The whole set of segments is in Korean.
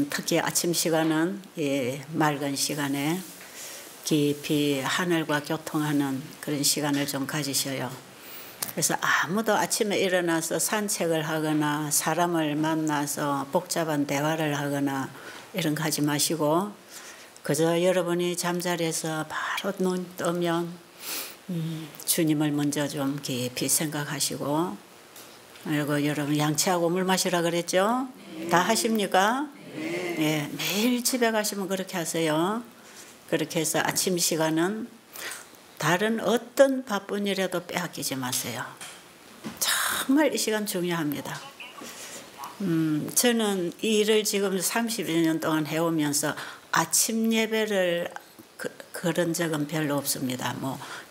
특히 아침 시간은 맑은 시간에 깊이 하늘과 교통하는 그런 시간을 좀 가지셔요. 그래서 아무도 아침에 일어나서 산책을 하거나 사람을 만나서 복잡한 대화를 하거나 이런 거 하지 마시고 그저 여러분이 잠자리에서 바로 눈 뜨면 주님을 먼저 좀 깊이 생각하시고, 그리고 여러분 양치하고 물 마시라 그랬죠? 네. 다 하십니까? 네. 예, 매일 집에 가시면 그렇게 하세요. 그렇게 해서 아침 시간은 다른 어떤 바쁜 일에도 빼앗기지 마세요. 정말 이 시간 중요합니다. 저는 이 일을 지금 30년 동안 해오면서 아침 예배를 그런 적은 별로 없습니다.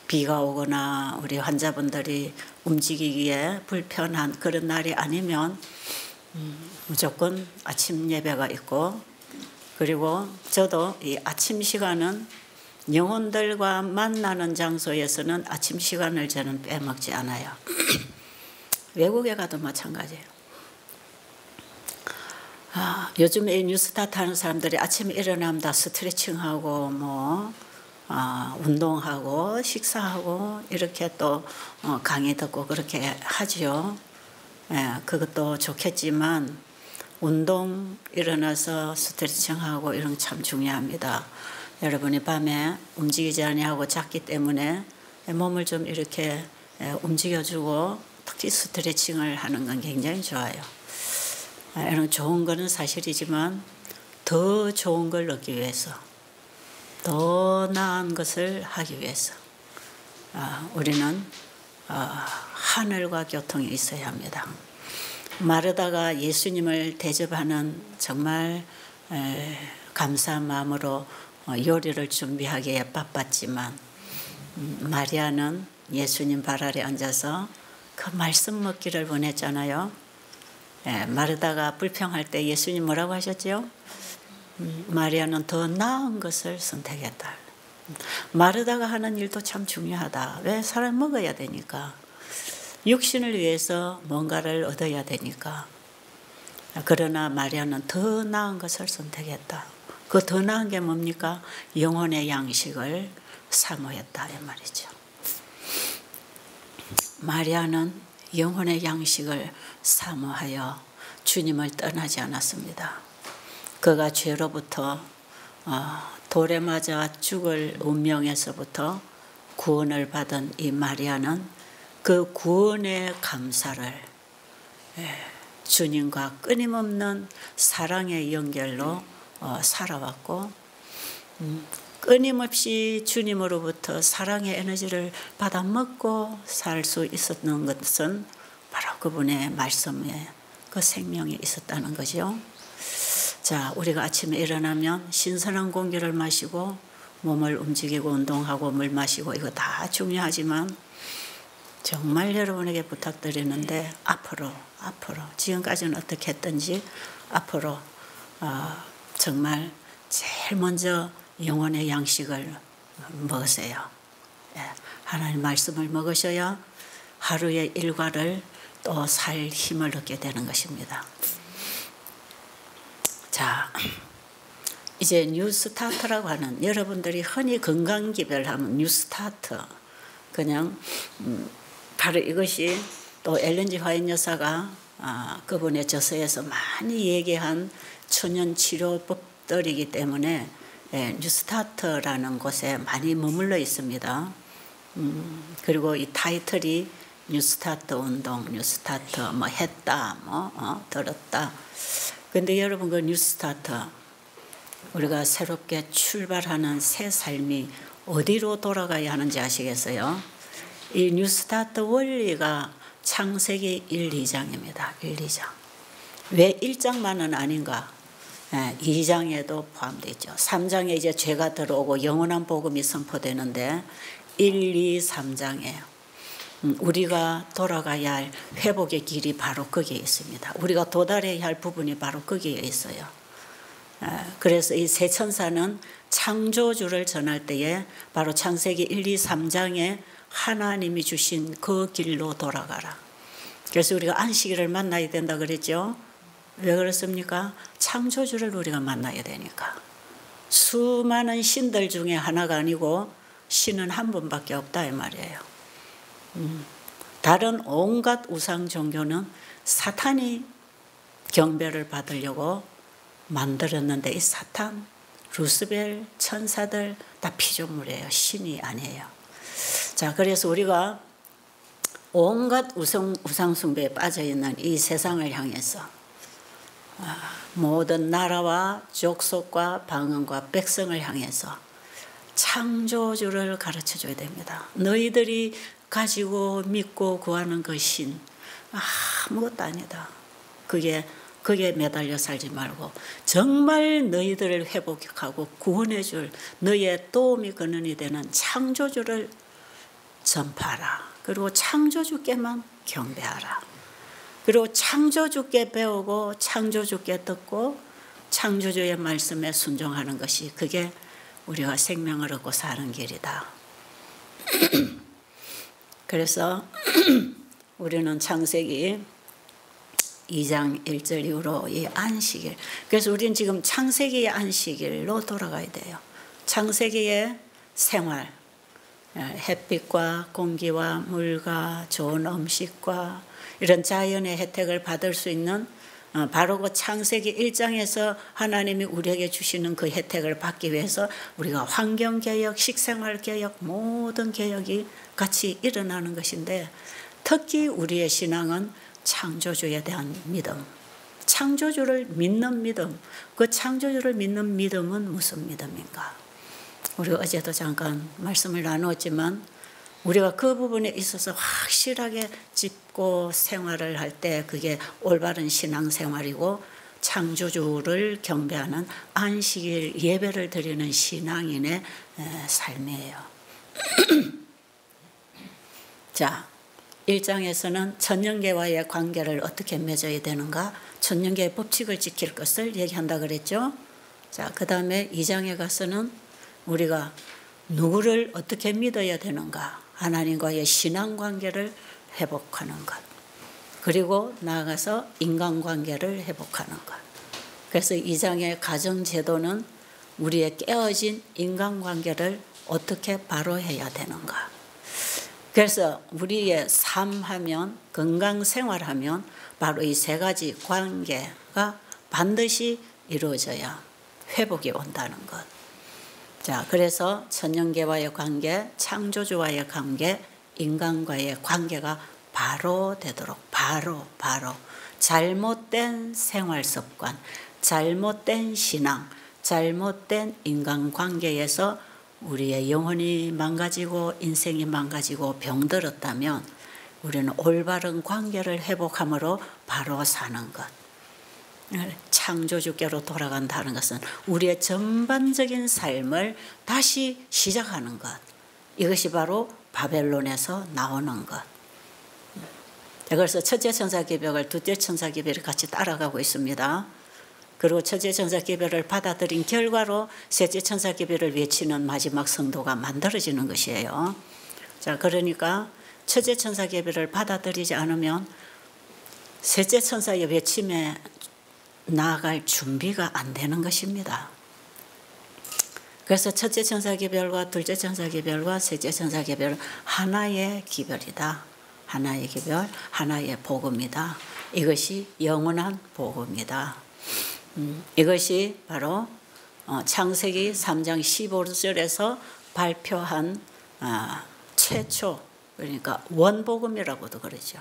비가 오거나 우리 환자분들이 움직이기에 불편한 그런 날이 아니면 무조건 아침 예배가 있고, 그리고 저도 이 아침 시간은 영혼들과 만나는 장소에서는 아침 시간을 저는 빼먹지 않아요. 외국에 가도 마찬가지예요. 요즘에 뉴스타트 하는 사람들이 아침에 일어나면 다 스트레칭하고 운동하고 식사하고 이렇게 또 강의 듣고 그렇게 하지요. 예, 그것도 좋겠지만 운동 일어나서 스트레칭하고 이런 거 참 중요합니다. 여러분이 밤에 움직이지 아니하고 잤기 때문에 몸을 좀 이렇게 움직여주고 특히 스트레칭을 하는 건 굉장히 좋아요. 이런 좋은 거는 사실이지만 더 좋은 걸 얻기 위해서, 더 나은 것을 하기 위해서 우리는 하늘과 교통이 있어야 합니다. 마르다가 예수님을 대접하는 정말 감사한 마음으로 요리를 준비하기에 바빴지만 마리아는 예수님 발 아래 앉아서 그 말씀 먹기를 원했잖아요. 마르다가 불평할 때 예수님 뭐라고 하셨죠? 마리아는 더 나은 것을 선택했다. 마르다가 하는 일도 참 중요하다. 왜? 사람 먹어야 되니까. 육신을 위해서 뭔가를 얻어야 되니까. 그러나 마리아는 더 나은 것을 선택했다. 그 더 나은 게 뭡니까? 영혼의 양식을 사모했다 이 말이죠. 마리아는 영혼의 양식을 사모하여 주님을 떠나지 않았습니다. 그가 죄로부터 돌에 맞아 죽을 운명에서부터 구원을 받은 이 마리아는 그 구원의 감사를 주님과 끊임없는 사랑의 연결로 살아왔고, 끊임없이 주님으로부터 사랑의 에너지를 받아 먹고 살 수 있었는 것은 바로 그분의 말씀에 그 생명이 있었다는 거죠. 자, 우리가 아침에 일어나면 신선한 공기를 마시고 몸을 움직이고 운동하고 물 마시고 이거 다 중요하지만 정말 여러분에게 부탁드리는데 앞으로 지금까지는 어떻게 했든지 앞으로 정말 제일 먼저 영혼의 양식을 먹으세요. 하나님 말씀을 먹으셔야 하루의 일과를 또 살 힘을 얻게 되는 것입니다. 자, 이제 뉴스타트라고 하는, 여러분들이 흔히 건강기별 하면 뉴스타트, 그냥 바로 이것이 또 엘렌 G 화이트 여사가 그분의 저서에서 많이 얘기한 천연치료법들이기 때문에 뉴스타트라는 곳에 많이 머물러 있습니다. 그리고 이 타이틀이 뉴스타트 운동, 뉴스타트 했다, 들었다. 근데 여러분 그 뉴스타트, 우리가 새롭게 출발하는 새 삶이 어디로 돌아가야 하는지 아시겠어요? 이 뉴스타트 원리가 창세기 1, 2장입니다. 1, 2장. 왜 1장만은 아닌가? 2장에도 포함되어 있죠. 3장에 이제 죄가 들어오고 영원한 복음이 선포되는데 1, 2, 3장에 우리가 돌아가야 할 회복의 길이 바로 거기에 있습니다. 우리가 도달해야 할 부분이 바로 거기에 있어요. 그래서 이 새 천사는 창조주를 전할 때에 바로 창세기 1, 2, 3장에 하나님이 주신 그 길로 돌아가라. 그래서 우리가 안식일을 만나야 된다 그랬죠. 왜 그렇습니까? 창조주를 우리가 만나야 되니까. 수많은 신들 중에 하나가 아니고 신은 한 분밖에 없다 이 말이에요. 다른 온갖 우상 종교는 사탄이 경배를 받으려고 만들었는데 이 사탄, 루스벨, 천사들 다 피조물이에요. 신이 아니에요. 자, 그래서 우리가 온갖 우상 숭배에 빠져있는 이 세상을 향해서 모든 나라와 족속과 방언과 백성을 향해서 창조주를 가르쳐줘야 됩니다. 너희들이 가지고 믿고 구하는 그 신 아무것도 아니다. 그게 매달려 살지 말고 정말 너희들을 회복하고 구원해줄 너희의 도움이 근원이 되는 창조주를 전파하라. 그리고 창조주께만 경배하라. 그리고 창조주께 배우고 창조주께 듣고 창조주의 말씀에 순종하는 것이 그게 우리가 생명을 얻고 사는 길이다. 그래서 우리는 창세기 2장 1절 이후로 이 안식일, 그래서 우리는 지금 창세기의 안식일로 돌아가야 돼요. 창세기의 생활, 햇빛과 공기와 물과 좋은 음식과 이런 자연의 혜택을 받을 수 있는 바로 그 창세기 1장에서 하나님이 우리에게 주시는 그 혜택을 받기 위해서 우리가 환경개혁, 식생활개혁, 모든 개혁이 같이 일어나는 것인데 특히 우리의 신앙은 창조주에 대한 믿음, 창조주를 믿는 믿음, 그 창조주를 믿는 믿음은 무슨 믿음인가? 우리가 어제도 잠깐 말씀을 나누었지만 우리가 그 부분에 있어서 확실하게 짚고 생활을 할 때 그게 올바른 신앙생활이고 창조주를 경배하는 안식일 예배를 드리는 신앙인의 삶이에요. 자, 1장에서는 천년계와의 관계를 어떻게 맺어야 되는가, 천년계의 법칙을 지킬 것을 얘기한다 그랬죠. 자, 그 다음에 2장에 가서는 우리가 누구를 어떻게 믿어야 되는가, 하나님과의 신앙관계를 회복하는 것, 그리고 나아가서 인간관계를 회복하는 것. 그래서 2장의 가정제도는 우리의 깨어진 인간관계를 어떻게 바로 해야 되는가. 그래서 우리의 삶하면, 건강생활하면 바로 이 세 가지 관계가 반드시 이루어져야 회복이 온다는 것. 자, 그래서 천년계와의 관계, 창조주와의 관계, 인간과의 관계가 바로 되도록 바로 잘못된 생활습관, 잘못된 신앙, 잘못된 인간관계에서 우리의 영혼이 망가지고 인생이 망가지고 병들었다면 우리는 올바른 관계를 회복함으로 바로 사는 것. 창조주께로 돌아간다는 것은 우리의 전반적인 삶을 다시 시작하는 것. 이것이 바로 바벨론에서 나오는 것. 그래서 첫째 천사기별을 둘째 천사기별이 같이 따라가고 있습니다. 그리고 첫째 천사기별을 받아들인 결과로 셋째 천사기별을 외치는 마지막 성도가 만들어지는 것이에요. 자, 그러니까 첫째 천사기별을 받아들이지 않으면 셋째 천사의 외침에 나아갈 준비가 안 되는 것입니다. 그래서 첫째 천사기별과 둘째 천사기별과 셋째 천사기별은 하나의 기별이다. 하나의 기별, 하나의 복음이다. 이것이 영원한 복음이다. 이것이 바로 창세기 3장 15절에서 발표한 최초, 그러니까 원복음이라고도 그러죠.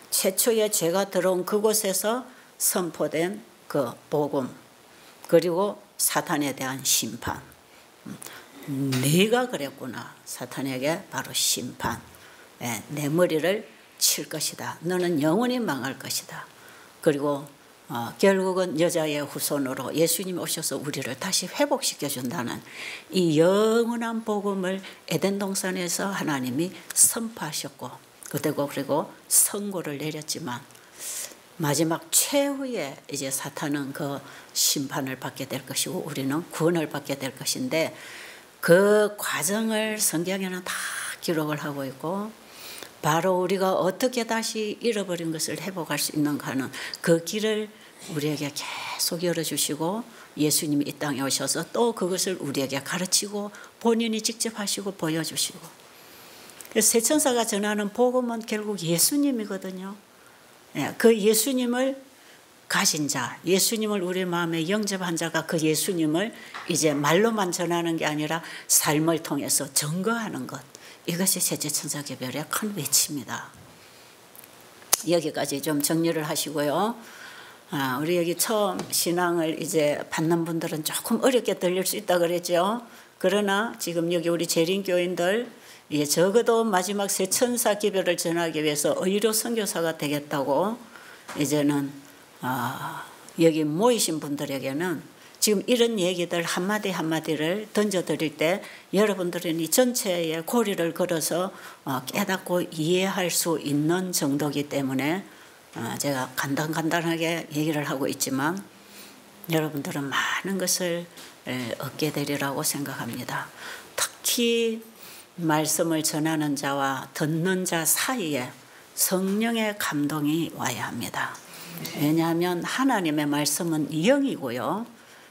최초의 죄가 들어온 그곳에서 선포된 그 복음, 그리고 사탄에 대한 심판. 네가 그랬구나. 사탄에게 바로 심판. 내 머리를 칠 것이다. 너는 영원히 망할 것이다. 그리고 결국은 여자의 후손으로 예수님이 오셔서 우리를 다시 회복시켜 준다는 이 영원한 복음을 에덴 동산에서 하나님이 선포하셨고, 그리고 선고를 내렸지만 마지막 최후에 이제 사탄은 그 심판을 받게 될 것이고 우리는 구원을 받게 될 것인데, 그 과정을 성경에는 다 기록을 하고 있고 바로 우리가 어떻게 다시 잃어버린 것을 회복할 수 있는가 하는 그 길을 우리에게 계속 열어주시고 예수님이 이 땅에 오셔서 또 그것을 우리에게 가르치고 본인이 직접 하시고 보여주시고, 그래서 새 천사가 전하는 복음은 결국 예수님이거든요. 그 예수님을 가진 자, 예수님을 우리 마음에 영접한 자가 그 예수님을 이제 말로만 전하는 게 아니라 삶을 통해서 증거하는 것, 이것이 셋째 천사교별의 큰 외치입니다. 여기까지 좀 정리를 하시고요. 우리 여기 처음 신앙을 이제 받는 분들은 조금 어렵게 들릴 수 있다 그랬죠. 그러나 지금 여기 우리 재림교인들 적어도 마지막 새 천사 기별을 전하기 위해서 의료 선교사가 되겠다고 이제는 여기 모이신 분들에게는 지금 이런 얘기들 한마디 한마디를 던져드릴 때 여러분들은 이 전체의 고리를 걸어서 깨닫고 이해할 수 있는 정도이기 때문에 제가 간단하게 얘기를 하고 있지만 여러분들은 많은 것을 얻게 되리라고 생각합니다. 특히 말씀을 전하는 자와 듣는 자 사이에 성령의 감동이 와야 합니다. 왜냐하면 하나님의 말씀은 영이고요.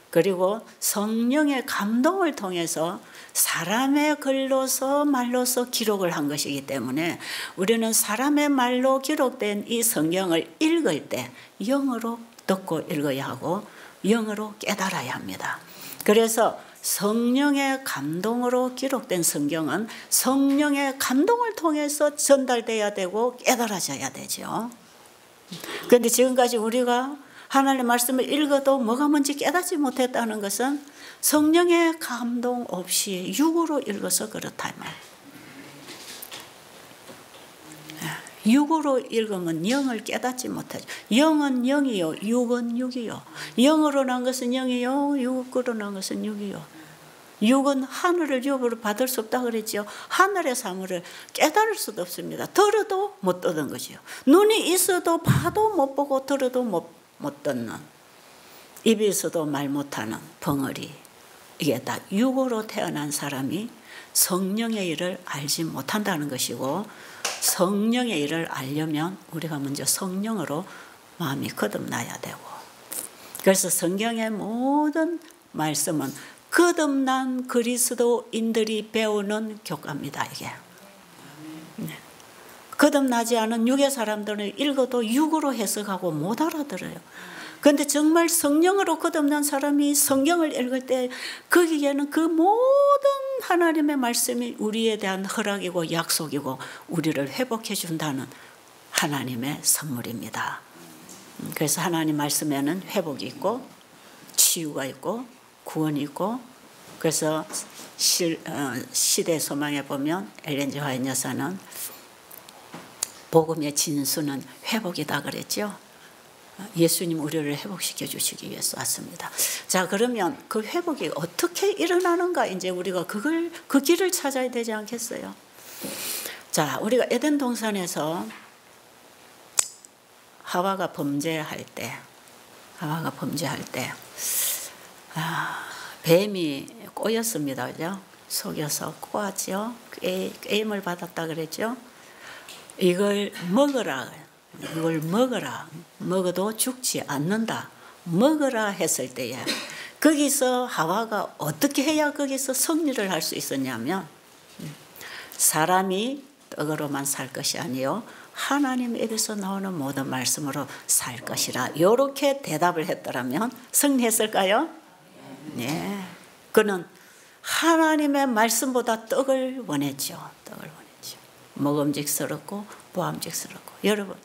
그리고 성령의 감동을 통해서 사람의 글로서 말로서 기록을 한 것이기 때문에 우리는 사람의 말로 기록된 이 성경을 읽을 때 영으로 듣고 읽어야 하고 영으로 깨달아야 합니다. 그래서 성령의 감동으로 기록된 성경은 성령의 감동을 통해서 전달돼야 되고 깨달아져야 되죠. 그런데 지금까지 우리가 하나님의 말씀을 읽어도 뭐가 뭔지 깨닫지 못했다는 것은 성령의 감동 없이 육으로 읽어서 그렇다. 육으로 읽으면 영을 깨닫지 못하죠. 영은 영이요, 육은 육이요. 영으로 난 것은 영이요, 육으로 난 것은 육이요. 육은 하늘을 유업으로 받을 수 없다 그랬죠. 하늘의 사물을 깨달을 수도 없습니다. 들어도 못 듣는 거지요. 눈이 있어도 봐도 못 보고 들어도 못 듣는, 입이 있어도 말 못하는 벙어리, 이게 다 육으로 태어난 사람이 성령의 일을 알지 못한다는 것이고, 성령의 일을 알려면 우리가 먼저 성령으로 마음이 거듭나야 되고, 그래서 성경의 모든 말씀은 거듭난 그리스도인들이 배우는 교과입니다. 이게 거듭나지 않은 육의 사람들은 읽어도 육으로 해석하고 못 알아들어요. 그런데 정말 성령으로 거듭난 사람이 성경을 읽을 때 거기에는 그 모든 하나님의 말씀이 우리에 대한 허락이고 약속이고 우리를 회복해 준다는 하나님의 선물입니다. 그래서 하나님 말씀에는 회복이 있고 치유가 있고 구원이 있고, 그래서 시대 소망에 보면 엘렌 G 화이트 여사는 복음의 진수는 회복이다 그랬죠. 예수님 우리를 회복시켜 주시기 위해서 왔습니다. 자, 그러면 그 회복이 어떻게 일어나는가, 이제 우리가 그 길을 찾아야 되지 않겠어요? 자, 우리가 에덴 동산에서 하와가 범죄할 때 뱀이 꼬였습니다. 그죠? 속여서 꼬았죠. 게임을 받았다 그랬죠. 이걸 먹어라. 먹어도 죽지 않는다. 먹어라 했을 때에 거기서 하와가 어떻게 해야 거기서 승리를 할 수 있었냐면, 사람이 떡으로만 살 것이 아니요 하나님 입에서 나오는 모든 말씀으로 살 것이라, 이렇게 대답을 했더라면 승리했을까요? 네. 그는 하나님의 말씀보다 떡을 원했죠. 먹음직스럽고 보암직스럽고. 여러분,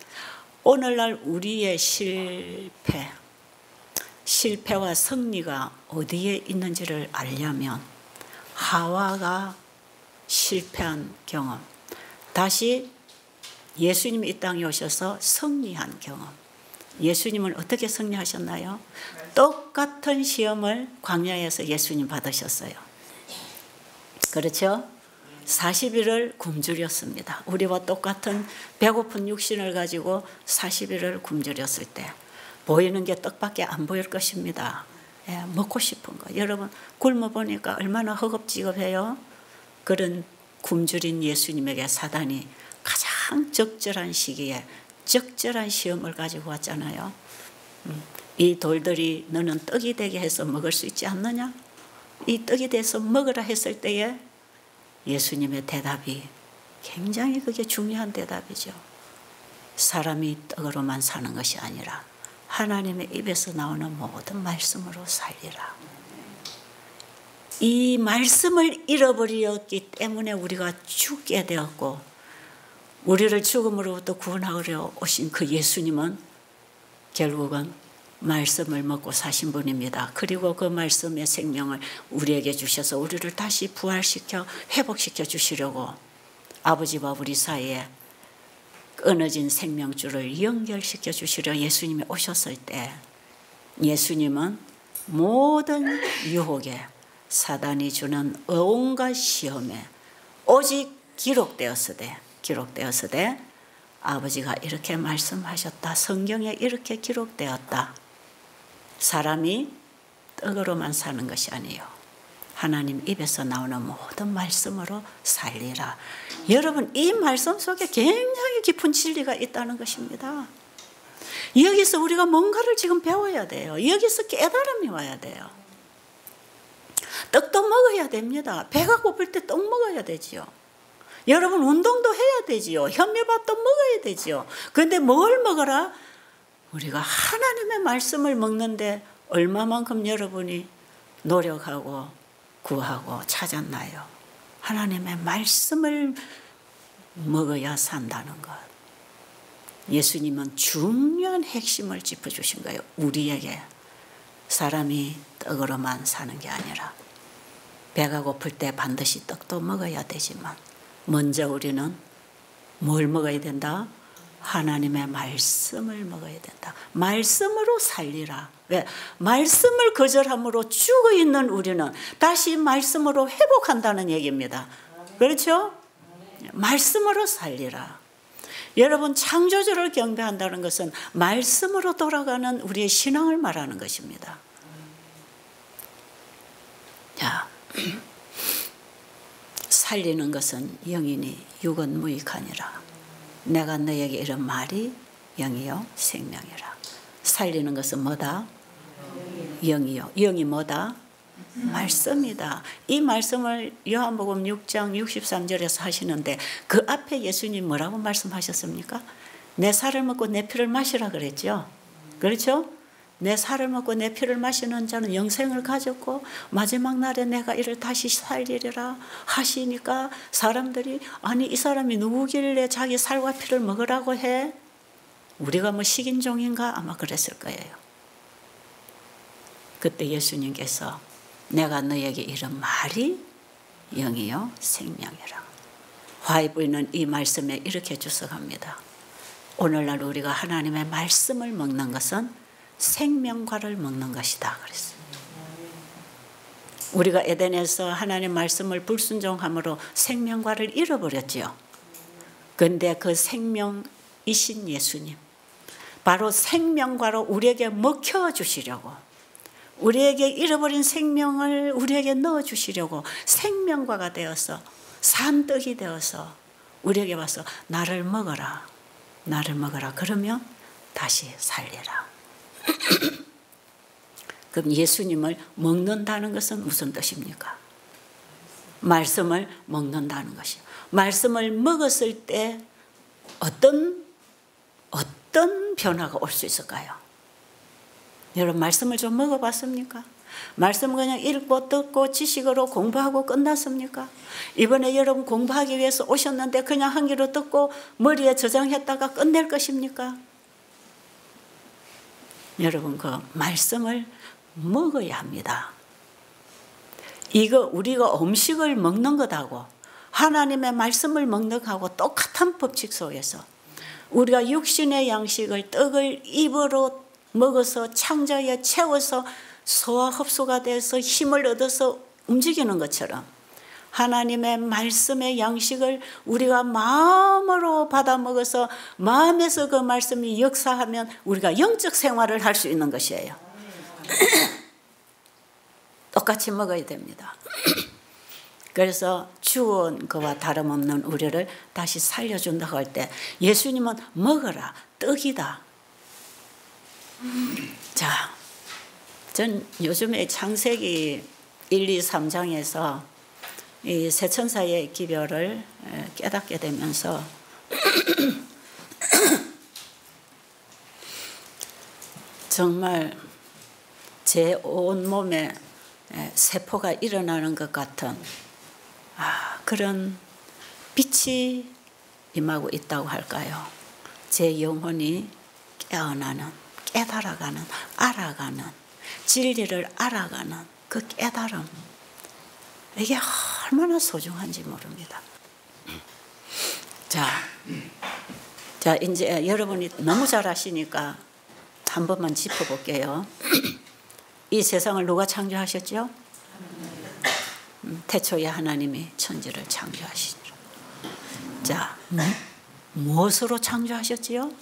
오늘날 우리의 실패와 승리가 어디에 있는지를 알려면 하와가 실패한 경험, 다시 예수님이 이 땅에 오셔서 승리한 경험. 예수님은 어떻게 승리하셨나요? 똑같은 시험을 광야에서 예수님 받으셨어요. 그렇죠? 40일을 굶주렸습니다. 우리와 똑같은 배고픈 육신을 가지고 40일을 굶주렸을 때 보이는 게 떡밖에 안 보일 것입니다. 먹고 싶은 거. 여러분, 굶어보니까 얼마나 허겁지겁해요? 그런 굶주린 예수님에게 사단이 가장 적절한 시기에 적절한 시험을 가지고 왔잖아요. 이 돌들이 너는 떡이 되게 해서 먹을 수 있지 않느냐? 이 떡이 돼서 먹으라 했을 때에 예수님의 대답이 굉장히 그게 중요한 대답이죠. 사람이 떡으로만 사는 것이 아니라 하나님의 입에서 나오는 모든 말씀으로 살리라. 이 말씀을 잃어버렸기 때문에 우리가 죽게 되었고, 우리를 죽음으로부터 구원하려 오신 그 예수님은 결국은 말씀을 먹고 사신 분입니다. 그리고 그 말씀의 생명을 우리에게 주셔서 우리를 다시 부활시켜 회복시켜 주시려고 아버지와 우리 사이에 끊어진 생명줄을 연결시켜 주시려 예수님이 오셨을 때, 예수님은 모든 유혹에, 사단이 주는 온갖 시험에 오직 기록되었으되 아버지가 이렇게 말씀하셨다, 성경에 이렇게 기록되었다. 사람이 떡으로만 사는 것이 아니에요. 하나님 입에서 나오는 모든 말씀으로 살리라. 여러분, 이 말씀 속에 굉장히 깊은 진리가 있다는 것입니다. 여기서 우리가 뭔가를 지금 배워야 돼요. 여기서 깨달음이 와야 돼요. 떡도 먹어야 됩니다. 배가 고플 때 떡 먹어야 되지요. 여러분, 운동도 해야 되지요. 현미밥도 먹어야 되지요. 그런데 뭘 먹어라? 우리가 하나님의 말씀을 먹는데 얼마만큼 여러분이 노력하고 구하고 찾았나요? 하나님의 말씀을 먹어야 산다는 것. 예수님은 중요한 핵심을 짚어주신 거예요. 우리에게 사람이 떡으로만 사는 게 아니라 배가 고플 때 반드시 떡도 먹어야 되지만 먼저 우리는 뭘 먹어야 된다? 하나님의 말씀을 먹어야 된다. 말씀으로 살리라. 왜? 말씀을 거절함으로 죽어 있는 우리는 다시 말씀으로 회복한다는 얘기입니다. 그렇죠? 말씀으로 살리라. 여러분, 창조주를 경배한다는 것은 말씀으로 돌아가는 우리의 신앙을 말하는 것입니다. 자, 살리는 것은 영이니 육은 무익하니라. 내가 너에게 이런 말이 영이요 생명이라. 살리는 것은 뭐다? 영이요. 영이 뭐다? 말씀이다. 이 말씀을 요한복음 6장 63절에서 하시는데 그 앞에 예수님 뭐라고 말씀하셨습니까? 내 살을 먹고 내 피를 마시라 그랬죠. 그렇죠? 내 살을 먹고 내 피를 마시는 자는 영생을 가졌고 마지막 날에 내가 이를 다시 살리리라 하시니까 사람들이 아니 이 사람이 누구길래 자기 살과 피를 먹으라고 해? 우리가 뭐 식인종인가? 아마 그랬을 거예요. 그때 예수님께서 내가 너에게 이런 말이 영이요 생명이라. 화이부인은 이 말씀에 이렇게 주석합니다. 오늘날 우리가 하나님의 말씀을 먹는 것은 생명과를 먹는 것이다 그랬어요. 우리가 에덴에서 하나님의 말씀을 불순종함으로 생명과를 잃어버렸지요. 그런데 그 생명이신 예수님, 바로 생명과로 우리에게 먹혀주시려고, 우리에게 잃어버린 생명을 우리에게 넣어주시려고 생명과가 되어서 산떡이 되어서 우리에게 와서 나를 먹어라, 나를 먹어라. 그러면 다시 살리라. 그럼 예수님을 먹는다는 것은 무슨 뜻입니까? 말씀을 먹는다는 것이요. 말씀을 먹었을 때 어떤 변화가 올 수 있을까요? 여러분, 말씀을 좀 먹어봤습니까? 말씀을 그냥 읽고 듣고 지식으로 공부하고 끝났습니까? 이번에 여러분 공부하기 위해서 오셨는데 그냥 한 귀로 듣고 머리에 저장했다가 끝낼 것입니까? 여러분, 그 말씀을 먹어야 합니다. 이거 우리가 음식을 먹는 것하고 하나님의 말씀을 먹는 것하고 똑같은 법칙 속에서 우리가 육신의 양식을 떡을 입으로 먹어서 창자에 채워서 소화 흡수가 돼서 힘을 얻어서 움직이는 것처럼 하나님의 말씀의 양식을 우리가 마음으로 받아 먹어서 마음에서 그 말씀이 역사하면 우리가 영적 생활을 할 수 있는 것이에요. 똑같이 먹어야 됩니다. 그래서 죽은 그와 다름없는 우리를 다시 살려준다고 할 때 예수님은 먹어라, 떡이다. 자, 전 요즘에 창세기 1, 2, 3장에서 이 세 천사의 기별을 깨닫게 되면서 정말 제 온몸에 세포가 일어나는 것 같은 그런 빛이 임하고 있다고 할까요? 제 영혼이 깨어나는, 깨달아가는, 알아가는, 진리를 알아가는 그 깨달음, 이게 얼마나 소중한지 모릅니다. 자, 이제 여러분이 너무 잘 아시니까 한 번만 짚어볼게요. 이 세상을 누가 창조하셨죠? 태초에 하나님이 천지를 창조하시니라. 자, 무엇으로 창조하셨지요?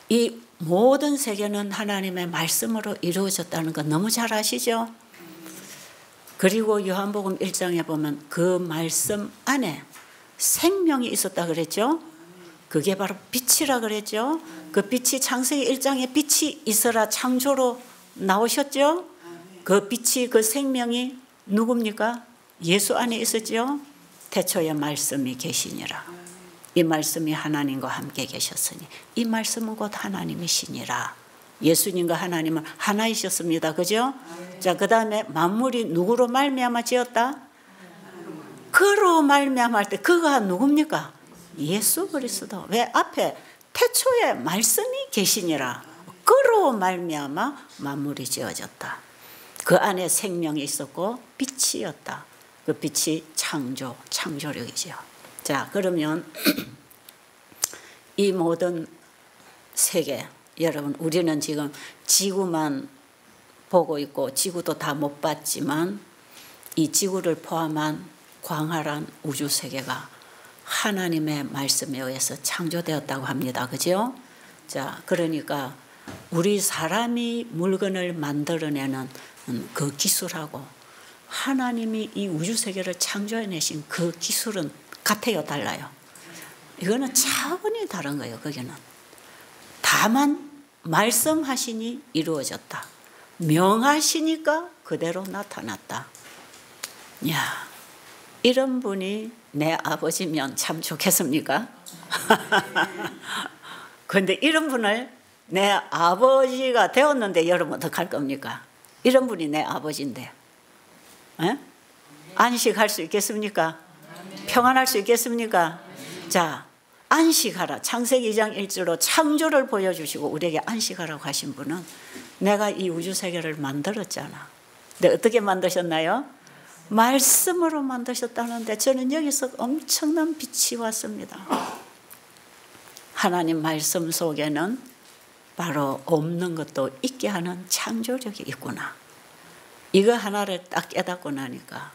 이 모든 세계는 하나님의 말씀으로 이루어졌다는 거 너무 잘 아시죠? 그리고 요한복음 1장에 보면 그 말씀 안에 생명이 있었다 그랬죠? 그게 바로 빛이라 그랬죠? 그 빛이 창세기 1장에 빛이 있어라 창조로 나오셨죠? 그 빛이, 그 생명이 누굽니까? 예수 안에 있었죠? 태초에 말씀이 계시니라. 이 말씀이 하나님과 함께 계셨으니 이 말씀은 곧 하나님이시니라. 예수님과 하나님은 하나이셨습니다. 그죠? 자, 그 다음에 만물이 누구로 말미암아 지었다? 그로 말미암아 할 때 그가 누굽니까? 예수 그리스도. 왜? 앞에 태초에 말씀이 계시니라. 그로 말미암아 만물이 지어졌다. 그 안에 생명이 있었고 빛이었다. 그 빛이 창조력이죠. 자, 그러면 이 모든 세계, 여러분 우리는 지금 지구만 보고 있고 지구도 다 못 봤지만 이 지구를 포함한 광활한 우주 세계가 하나님의 말씀에 의해서 창조되었다고 합니다. 그죠? 자, 그러니까 우리 사람이 물건을 만들어내는 그 기술하고 하나님이 이 우주 세계를 창조해내신 그 기술은 같아요, 달라요? 이거는 차원이 다른 거예요. 거기는 다만 말씀하시니 이루어졌다. 명하시니까 그대로 나타났다. 야, 이런 분이 내 아버지면 참 좋겠습니까? 그런데 이런 분을 내 아버지가 되었는데 여러분 어떡할 겁니까? 이런 분이 내 아버지인데 안식할 수 있겠습니까? 평안할 수 있겠습니까? 자, 안식하라. 창세기 2장 1절로 창조를 보여주시고 우리에게 안식하라고 하신 분은 내가 이 우주 세계를 만들었잖아. 근데 어떻게 만드셨나요? 말씀으로 만드셨다는데 저는 여기서 엄청난 빛이 왔습니다. 하나님 말씀 속에는 바로 없는 것도 있게 하는 창조력이 있구나. 이거 하나를 딱 깨닫고 나니까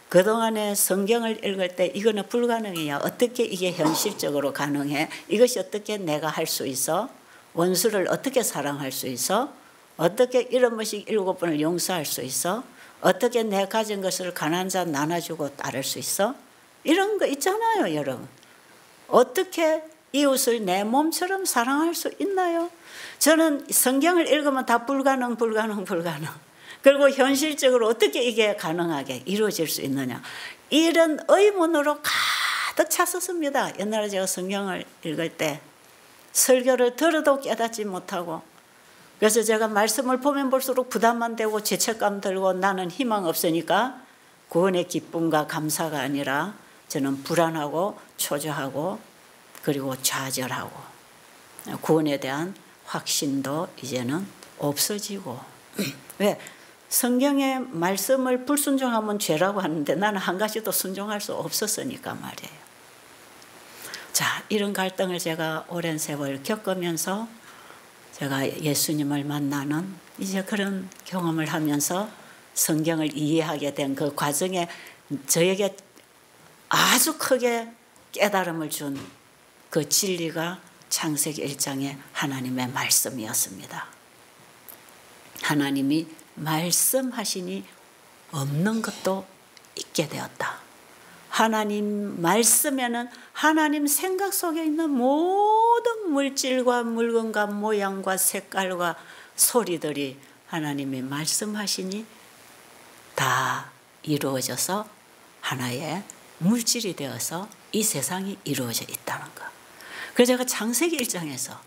그동안에 성경을 읽을 때 이거는 불가능이야. 어떻게 이게 현실적으로 가능해? 이것이 어떻게 내가 할 수 있어? 원수를 어떻게 사랑할 수 있어? 어떻게 7번씩 7번을 용서할 수 있어? 어떻게 내 가진 것을 가난한 자 나눠주고 따를 수 있어? 이런 거 있잖아요, 여러분. 어떻게 이웃을 내 몸처럼 사랑할 수 있나요? 저는 성경을 읽으면 다 불가능. 그리고 현실적으로 어떻게 이게 가능하게 이루어질 수 있느냐. 이런 의문으로 가득 찼었습니다. 옛날에 제가 성경을 읽을 때 설교를 들어도 깨닫지 못하고 그래서 제가 말씀을 보면 볼수록 부담만 되고 죄책감 들고 나는 희망 없으니까 구원의 기쁨과 감사가 아니라 저는 불안하고 초조하고 그리고 좌절하고 구원에 대한 확신도 이제는 없어지고 왜? 성경의 말씀을 불순종하면 죄라고 하는데 나는 한 가지도 순종할 수 없었으니까 말이에요. 자, 이런 갈등을 제가 오랜 세월 겪으면서 제가 예수님을 만나는 이제 그런 경험을 하면서 성경을 이해하게 된 그 과정에 저에게 아주 크게 깨달음을 준 그 진리가 창세기 1장의 하나님의 말씀이었습니다. 하나님이 말씀하시니 없는 것도 있게 되었다. 하나님 말씀에는 하나님 생각 속에 있는 모든 물질과 물건과 모양과 색깔과 소리들이 하나님이 말씀하시니 다 이루어져서 하나의 물질이 되어서 이 세상이 이루어져 있다는 것. 그래서 제가 창세기 1장에서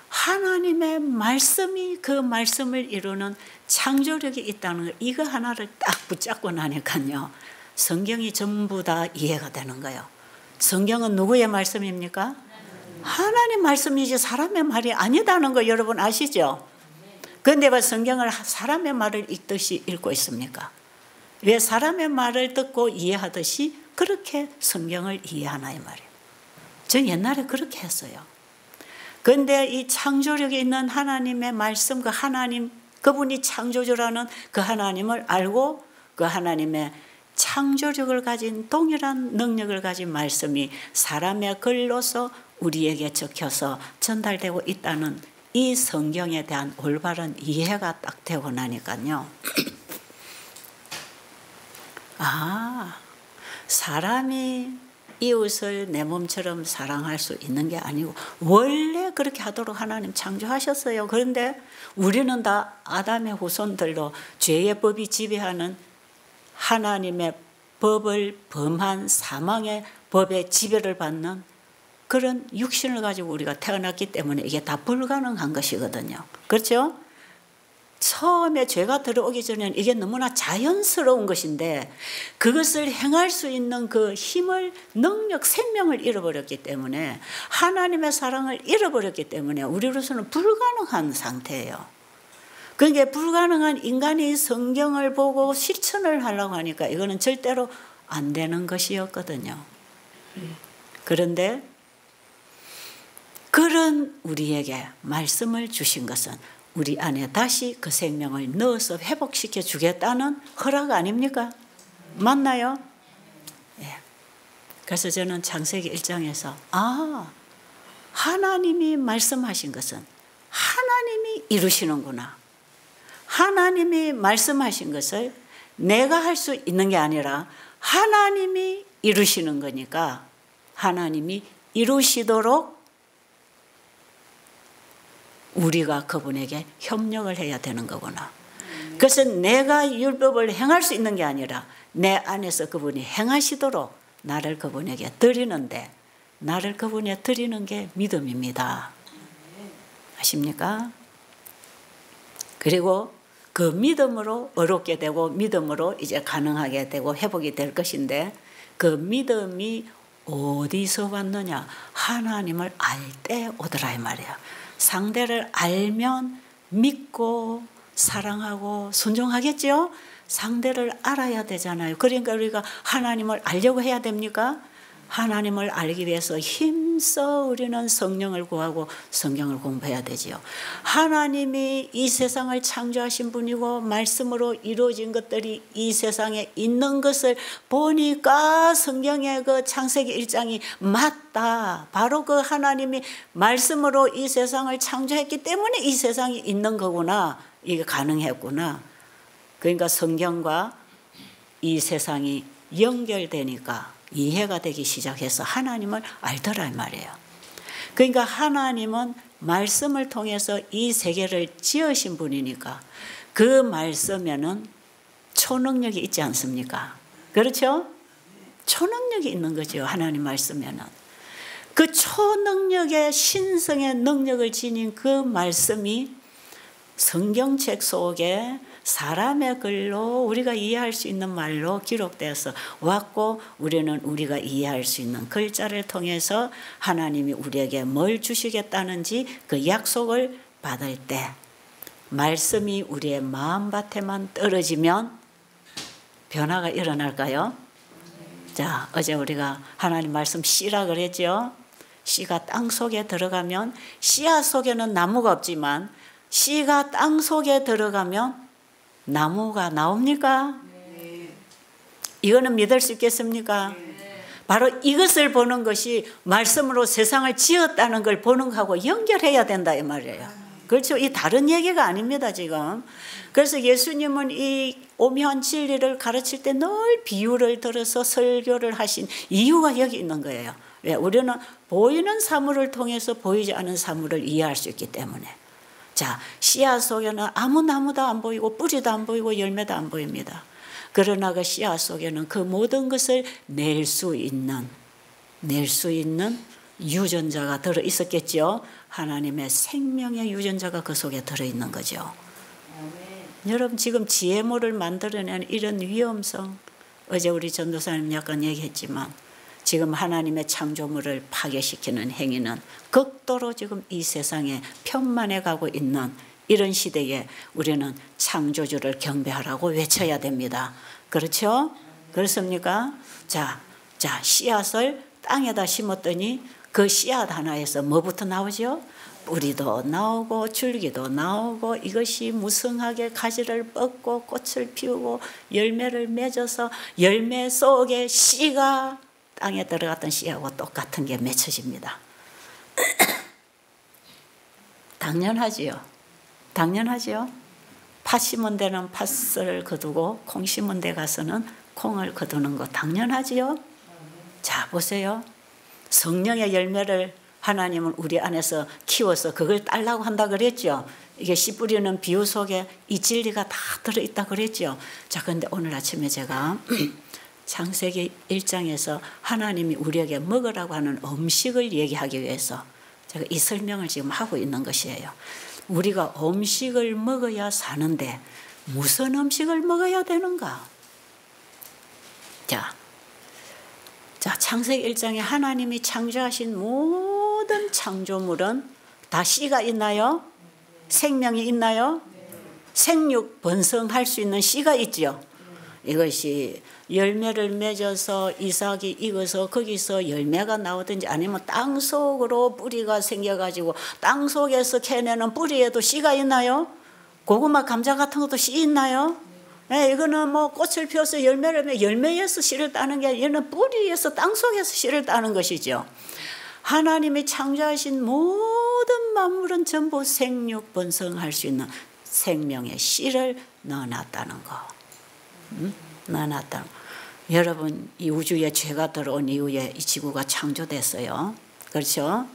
하나님의 말씀이 그 말씀을 이루는 창조력이 있다는 걸 이거 하나를 딱 붙잡고 나니까요. 성경이 전부 다 이해가 되는 거예요. 성경은 누구의 말씀입니까? 하나님 말씀이지 사람의 말이 아니다는 거 여러분 아시죠? 그런데 왜 성경을 사람의 말을 읽듯이 읽고 있습니까? 왜 사람의 말을 듣고 이해하듯이 그렇게 성경을 이해하나 이 말이에요. 저 옛날에 그렇게 했어요. 그런데 이 창조력이 있는 하나님의 말씀, 그 하나님, 그분이 창조주라는 그 하나님을 알고 그 하나님의 창조력을 가진 동일한 능력을 가진 말씀이 사람의 글로서 우리에게 적혀서 전달되고 있다는 이 성경에 대한 올바른 이해가 딱 되고 나니까요. 사람이 이웃을 내 몸처럼 사랑할 수 있는 게 아니고 원래 그렇게 하도록 하나님 창조하셨어요. 그런데 우리는 다 아담의 후손들로 죄의 법이 지배하는 하나님의 법을 범한 사망의 법의 지배를 받는 그런 육신을 가지고 우리가 태어났기 때문에 이게 다 불가능한 것이거든요. 그렇죠? 처음에 죄가 들어오기 전에는 이게 너무나 자연스러운 것인데 그것을 행할 수 있는 그 힘을, 능력, 생명을 잃어버렸기 때문에 하나님의 사랑을 잃어버렸기 때문에 우리로서는 불가능한 상태예요. 그러니까 불가능한 인간이 성경을 보고 실천을 하려고 하니까 이거는 절대로 안 되는 것이었거든요. 그런데 그런 우리에게 말씀을 주신 것은 우리 안에 다시 그 생명을 넣어서 회복시켜 주겠다는 허락 아닙니까? 맞나요? 예. 그래서 저는 창세기 1장에서 하나님이 말씀하신 것은 하나님이 이루시는구나. 하나님이 말씀하신 것을 내가 할 수 있는 게 아니라 하나님이 이루시는 거니까 하나님이 이루시도록 우리가 그분에게 협력을 해야 되는 거구나. 그래서 내가 율법을 행할 수 있는 게 아니라 내 안에서 그분이 행하시도록 나를 그분에게 드리는데 나를 그분에 드리는 게 믿음입니다. 아십니까? 그리고 그 믿음으로 어렵게 되고 믿음으로 이제 가능하게 되고 회복이 될 것인데 그 믿음이 어디서 왔느냐? 하나님을 알 때 오더라 이 말이야. 상대를 알면 믿고 사랑하고 순종하겠죠? 상대를 알아야 되잖아요. 그러니까 우리가 하나님을 알려고 해야 됩니까? 하나님을 알기 위해서 힘써 우리는 성령을 구하고 성경을 공부해야 되지요. 하나님이 이 세상을 창조하신 분이고 말씀으로 이루어진 것들이 이 세상에 있는 것을 보니까 성경의 그 창세기 1장이 맞다. 바로 그 하나님이 말씀으로 이 세상을 창조했기 때문에 이 세상이 있는 거구나. 이게 가능했구나. 그러니까 성경과 이 세상이 연결되니까 이해가 되기 시작해서 하나님을 알더라 이 말이에요. 그러니까 하나님은 말씀을 통해서 이 세계를 지으신 분이니까 그 말씀에는 초능력이 있지 않습니까? 그렇죠? 초능력이 있는 거죠. 하나님 말씀에는. 그 초능력의 신성의 능력을 지닌 그 말씀이 성경책 속에 사람의 글로 우리가 이해할 수 있는 말로 기록돼서 왔고 우리는 우리가 이해할 수 있는 글자를 통해서 하나님이 우리에게 뭘 주시겠다는지 그 약속을 받을 때 말씀이 우리의 마음밭에만 떨어지면 변화가 일어날까요? 자, 어제 우리가 하나님 말씀 씨라 그랬죠? 씨가 땅 속에 들어가면 씨앗 속에는 나무가 없지만 씨가 땅 속에 들어가면 나무가 나옵니까? 네. 이거는 믿을 수 있겠습니까? 네. 바로 이것을 보는 것이 말씀으로 세상을 지었다는 걸 보는 거하고 연결해야 된다 이 말이에요. 그렇죠? 이 다른 얘기가 아닙니다 지금. 그래서 예수님은 이 오묘한 진리를 가르칠 때 늘 비유를 들어서 설교를 하신 이유가 여기 있는 거예요. 왜? 우리는 보이는 사물을 통해서 보이지 않은 사물을 이해할 수 있기 때문에. 자, 씨앗 속에는 아무 나무도 안 보이고 뿌리도 안 보이고 열매도 안 보입니다. 그러나 그 씨앗 속에는 그 모든 것을 낼 수 있는 유전자가 들어 있었겠죠. 하나님의 생명의 유전자가 그 속에 들어 있는 거죠. 여러분 지금 GMO를 만들어내는 이런 위험성, 어제 우리 전도사님 약간 얘기했지만 지금 하나님의 창조물을 파괴시키는 행위는 극도로 지금 이 세상에 편만해 가고 있는 이런 시대에 우리는 창조주를 경배하라고 외쳐야 됩니다. 그렇죠? 그렇습니까? 자, 씨앗을 땅에다 심었더니 그 씨앗 하나에서 뭐부터 나오죠? 뿌리도 나오고 줄기도 나오고 이것이 무성하게 가지를 뻗고 꽃을 피우고 열매를 맺어서 열매 속에 씨가 땅에 들어갔던 씨하고 똑같은 게 맺혀집니다. 당연하지요. 당연하지요. 팥 심은 데는 팥을 거두고 콩 심은 데 가서는 콩을 거두는 거 당연하지요. 자, 보세요. 성령의 열매를 하나님은 우리 안에서 키워서 그걸 따려고 한다 그랬죠. 이게 씨 뿌리는 비유 속에 이 진리가 다 들어있다 그랬죠. 자, 그런데 오늘 아침에 제가 창세기 1장에서 하나님이 우리에게 먹으라고 하는 음식을 얘기하기 위해서 제가 이 설명을 지금 하고 있는 것이에요. 우리가 음식을 먹어야 사는데 무슨 음식을 먹어야 되는가? 자, 창세기 1장에 하나님이 창조하신 모든 창조물은 다 씨가 있나요? 생명이 있나요? 생육 번성할 수 있는 씨가 있죠. 이것이 열매를 맺어서 이삭이 익어서 거기서 열매가 나오든지 아니면 땅속으로 뿌리가 생겨가지고 땅속에서 캐내는 뿌리에도 씨가 있나요? 고구마, 감자 같은 것도 씨 있나요? 네, 이거는 뭐 꽃을 피워서 열매를 열매에서 씨를 따는 게 아니라 얘는 뿌리에서 땅속에서 씨를 따는 것이죠. 하나님이 창조하신 모든 만물은 전부 생육 번성할 수 있는 생명의 씨를 넣어놨다는 거. 넣어놨다는 거. 여러분 이 우주에 죄가 들어온 이후에 이 지구가 창조됐어요. 그렇죠?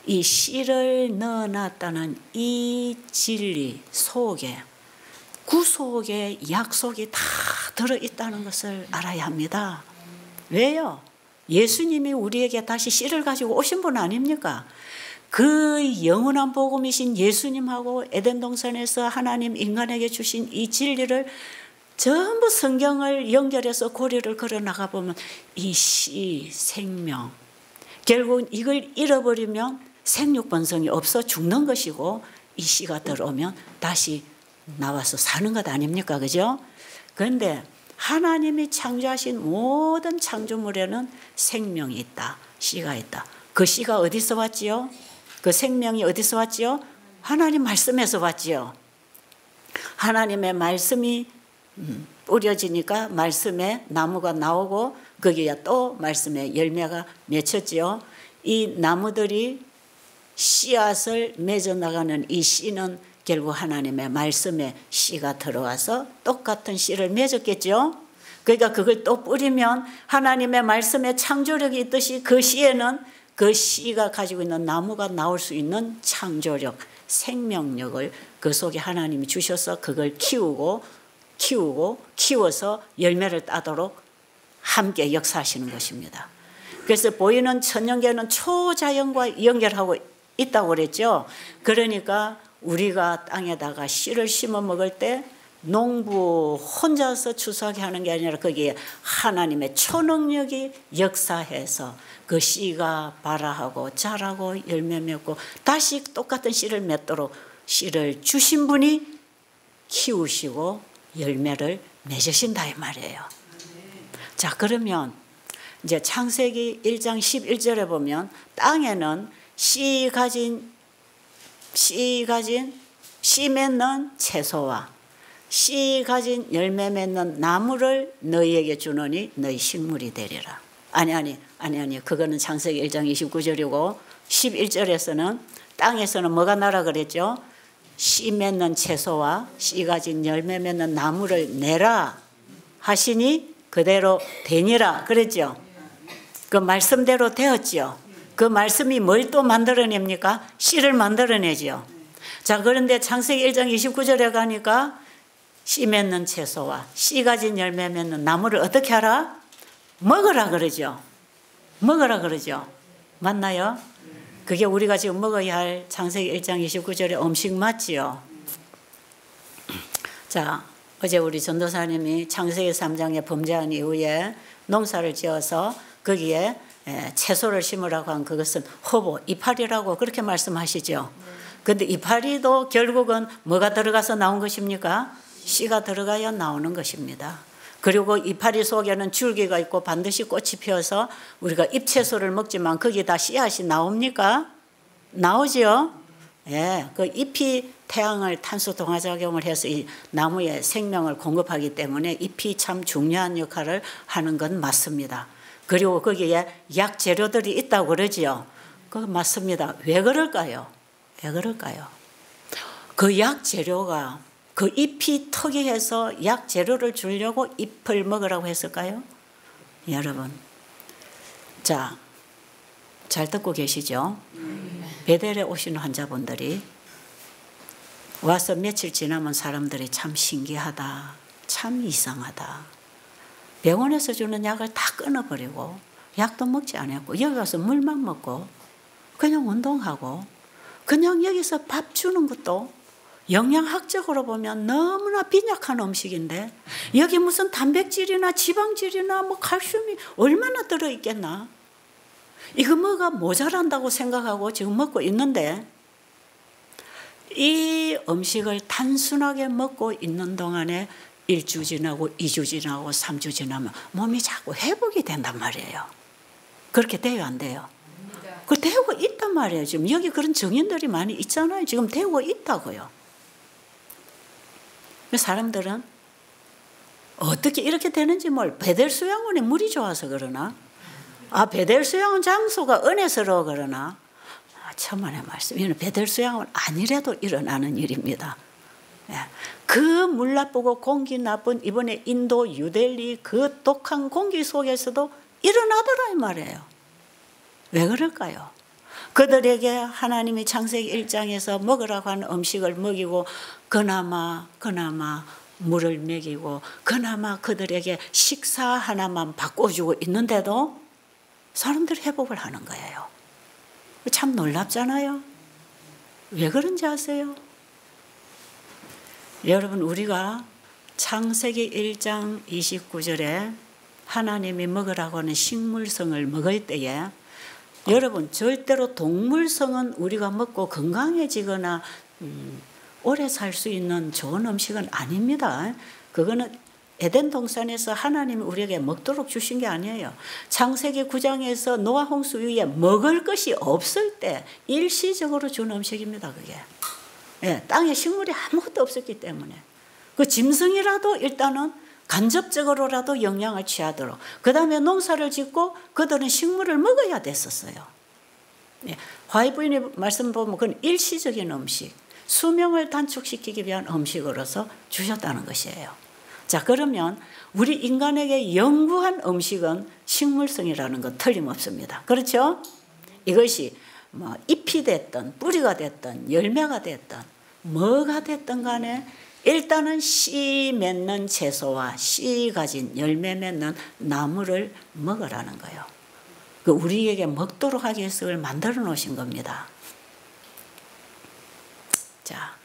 이 씨를 넣어놨다는 이 진리 속에 구속의 약속이 다 들어있다는 것을 알아야 합니다. 왜요? 예수님이 우리에게 다시 씨를 가지고 오신 분 아닙니까? 그 영원한 복음이신 예수님하고 에덴 동산에서 하나님 인간에게 주신 이 진리를 전부 성경을 연결해서 고리를 걸어 나가 보면 이 씨 생명, 결국 이걸 잃어버리면 생육번성이 없어 죽는 것이고 이 씨가 들어오면 다시 나와서 사는 것 아닙니까? 그죠? 그런데 하나님이 창조하신 모든 창조물에는 생명이 있다. 씨가 있다. 그 씨가 어디서 왔지요? 그 생명이 어디서 왔지요? 하나님 말씀에서 왔지요. 하나님의 말씀이 뿌려지니까 말씀에 나무가 나오고 거기에 또 말씀에 열매가 맺혔지요. 이 나무들이 씨앗을 맺어나가는 이 씨는 결국 하나님의 말씀에 씨가 들어와서 똑같은 씨를 맺었겠죠. 그러니까 그걸 또 뿌리면 하나님의 말씀에 창조력이 있듯이 그 씨에는 그 씨가 가지고 있는 나무가 나올 수 있는 창조력, 생명력을 그 속에 하나님이 주셔서 그걸 키워서 열매를 따도록 함께 역사하시는 것입니다. 그래서 보이는 천연계는 초자연과 연결하고 있다고 그랬죠. 그러니까 우리가 땅에다가 씨를 심어 먹을 때 농부 혼자서 추수하게 하는 게 아니라 거기에 하나님의 초능력이 역사해서 그 씨가 발아하고 자라고 열매 맺고 다시 똑같은 씨를 맺도록 씨를 주신 분이 키우시고 열매를 맺으신다 이 말이에요. 자, 그러면 이제 창세기 1장 11절에 보면 땅에는 씨 맺는 채소와 씨 가진 열매 맺는 나무를 너희에게 주노니 너희 식물이 되리라. 아니 그거는 창세기 1장 29절이고 11절에서는 땅에서는 뭐가 나라 그랬죠? 씨 맺는 채소와 씨 가진 열매 맺는 나무를 내라 하시니 그대로 되니라 그랬죠. 그 말씀대로 되었죠. 그 말씀이 뭘 또 만들어냅니까? 씨를 만들어내죠. 자, 그런데 창세기 1장 29절에 가니까 씨 맺는 채소와 씨 가진 열매 맺는 나무를 어떻게 하라? 먹으라 그러죠. 먹으라 그러죠. 맞나요? 그게 우리가 지금 먹어야 할 창세기 1장 29절의 음식 맞지요? 자, 어제 우리 전도사님이 창세기 3장에 범죄한 이후에 농사를 지어서 거기에 채소를 심으라고 한 그것은 허보, 이파리라고 그렇게 말씀하시죠. 그런데 이파리도 결국은 뭐가 들어가서 나온 것입니까? 씨가 들어가야 나오는 것입니다. 그리고 이파리 속에는 줄기가 있고 반드시 꽃이 피어서 우리가 잎채소를 먹지만 거기다 씨앗이 나옵니까? 나오죠. 예, 그 잎이 태양을 탄소 동화작용을 해서 이 나무에 생명을 공급하기 때문에 잎이 참 중요한 역할을 하는 건 맞습니다. 그리고 거기에 약 재료들이 있다고 그러지요. 그거 맞습니다. 왜 그럴까요? 왜 그럴까요? 그 약 재료가 그 잎이 특이해서 약 재료를 주려고 잎을 먹으라고 했을까요? 여러분, 자, 잘 듣고 계시죠? 베델에 오시는 환자분들이 와서 며칠 지나면 사람들이 참 신기하다, 참 이상하다. 병원에서 주는 약을 다 끊어버리고 약도 먹지 않았고 여기 와서 물만 먹고 그냥 운동하고 그냥 여기서 밥 주는 것도 영양학적으로 보면 너무나 빈약한 음식인데 여기 무슨 단백질이나 지방질이나 뭐 칼슘이 얼마나 들어있겠나. 이거 뭐가 모자란다고 생각하고 지금 먹고 있는데 이 음식을 단순하게 먹고 있는 동안에 1주 지나고 2주 지나고 3주 지나면 몸이 자꾸 회복이 된단 말이에요. 그렇게 돼요, 안 돼요? 그 되고 있단 말이에요. 지금 여기 그런 증인들이 많이 있잖아요. 지금 되고 있다고요. 사람들은 어떻게 이렇게 되는지 베델 수양원에 물이 좋아서 그러나? 베델 수양원 장소가 은혜스러워 그러나? 천만의 말씀. 이는 베델 수양원 아니래도 일어나는 일입니다. 그 물 나쁘고 공기 나쁜 이번에 인도 뉴델리 그 독한 공기 속에서도 일어나더라 이 말이에요. 왜 그럴까요? 그들에게 하나님이 창세기 1장에서 먹으라고 하는 음식을 먹이고 그나마 물을 먹이고 그나마 그들에게 식사 하나만 바꿔주고 있는데도 사람들이 회복을 하는 거예요. 참 놀랍잖아요. 왜 그런지 아세요? 여러분, 우리가 창세기 1장 29절에 하나님이 먹으라고 하는 식물성을 먹을 때에 여러분, 절대로 동물성은 우리가 먹고 건강해지거나 오래 살 수 있는 좋은 음식은 아닙니다. 그거는 에덴 동산에서 하나님이 우리에게 먹도록 주신 게 아니에요. 창세기 9장에서 노아 홍수 이후에 먹을 것이 없을 때 일시적으로 준 음식입니다. 그게. 예, 땅에 식물이 아무것도 없었기 때문에 그 짐승이라도 일단은 간접적으로라도 영양을 취하도록 그 다음에 농사를 짓고 그들은 식물을 먹어야 됐었어요. 예, 화이부인의 말씀 보면 그건 일시적인 음식, 수명을 단축시키기 위한 음식으로서 주셨다는 것이에요. 자, 그러면 우리 인간에게 영구한 음식은 식물성이라는 건 틀림없습니다. 그렇죠? 이것이 뭐 잎이 됐든 뿌리가 됐든 열매가 됐든 뭐가 됐든 간에 일단은 씨 맺는 채소와 씨 가진 열매 맺는 나무를 먹으라는 거예요. 우리에게 먹도록 하기 위해서 그걸 만들어 놓으신 겁니다. 자,